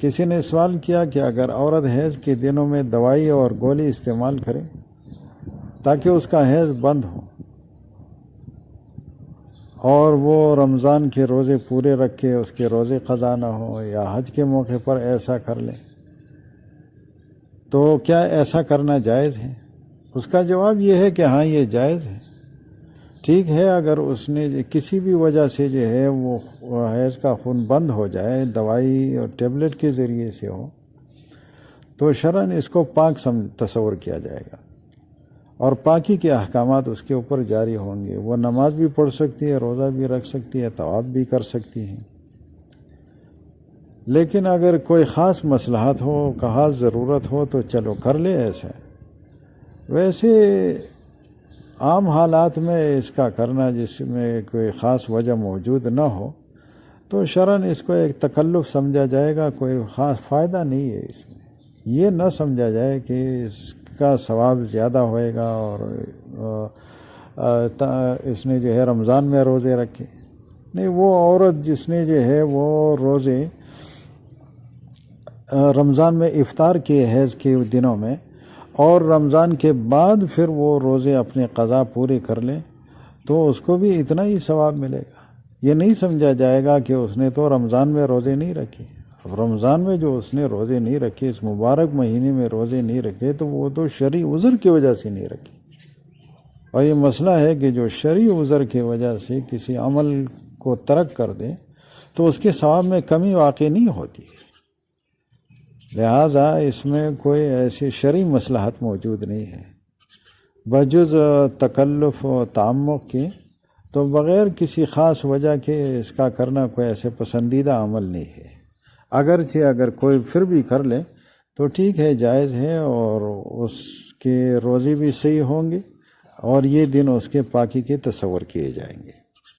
کسی نے سوال کیا کہ اگر عورت حیض کے دنوں میں دوائی اور گولی استعمال کرے تاکہ اس کا حیض بند ہو اور وہ رمضان کے روزے پورے رکھے، اس کے روزے قضا نہ ہو، یا حج کے موقع پر ایسا کر لے، تو کیا ایسا کرنا جائز ہے؟ اس کا جواب یہ ہے کہ ہاں، یہ جائز ہے۔ ٹھیک ہے، اگر اس نے کسی بھی وجہ سے جو ہے وہ حیض کا خون بند ہو جائے، دوائی اور ٹیبلٹ کے ذریعے سے ہو، تو شرعاً اس کو پاک تصور کیا جائے گا اور پاکی کے احکامات اس کے اوپر جاری ہوں گے۔ وہ نماز بھی پڑھ سکتی ہے، روزہ بھی رکھ سکتی ہے، طواف بھی کر سکتی ہے۔ لیکن اگر کوئی خاص مصلحت ہو، خاص ضرورت ہو تو چلو کر لے ایسا۔ ویسے عام حالات میں اس کا کرنا جس میں کوئی خاص وجہ موجود نہ ہو تو شرعاً اس کو ایک تکلف سمجھا جائے گا، کوئی خاص فائدہ نہیں ہے اس میں۔ یہ نہ سمجھا جائے کہ اس کا ثواب زیادہ ہوئے گا اور اس نے جو ہے رمضان میں روزے رکھے۔ نہیں، وہ عورت جس نے جو ہے وہ روزے رمضان میں افطار کیے حیض کے دنوں میں اور رمضان کے بعد پھر وہ روزے اپنے قضا پورے کر لیں تو اس کو بھی اتنا ہی ثواب ملے گا۔ یہ نہیں سمجھا جائے گا کہ اس نے تو رمضان میں روزے نہیں رکھے۔ اب رمضان میں جو اس نے روزے نہیں رکھے، اس مبارک مہینے میں روزے نہیں رکھے، تو وہ تو شرعی عذر کی وجہ سے نہیں رکھے۔ اور یہ مسئلہ ہے کہ جو شرعی عذر کی وجہ سے کسی عمل کو ترک کر دے تو اس کے ثواب میں کمی واقع نہیں ہوتی ہے، لہٰذا اس میں کوئی ایسی شرعی مصلحت موجود نہیں ہے۔ بجز تکلف و تعمق کے تو بغیر کسی خاص وجہ کے اس کا کرنا کوئی ایسے پسندیدہ عمل نہیں ہے۔ اگر کوئی پھر بھی کر لے تو ٹھیک ہے، جائز ہے، اور اس کے روزے بھی صحیح ہوں گے اور یہ دن اس کے پاکی کے تصور کیے جائیں گے۔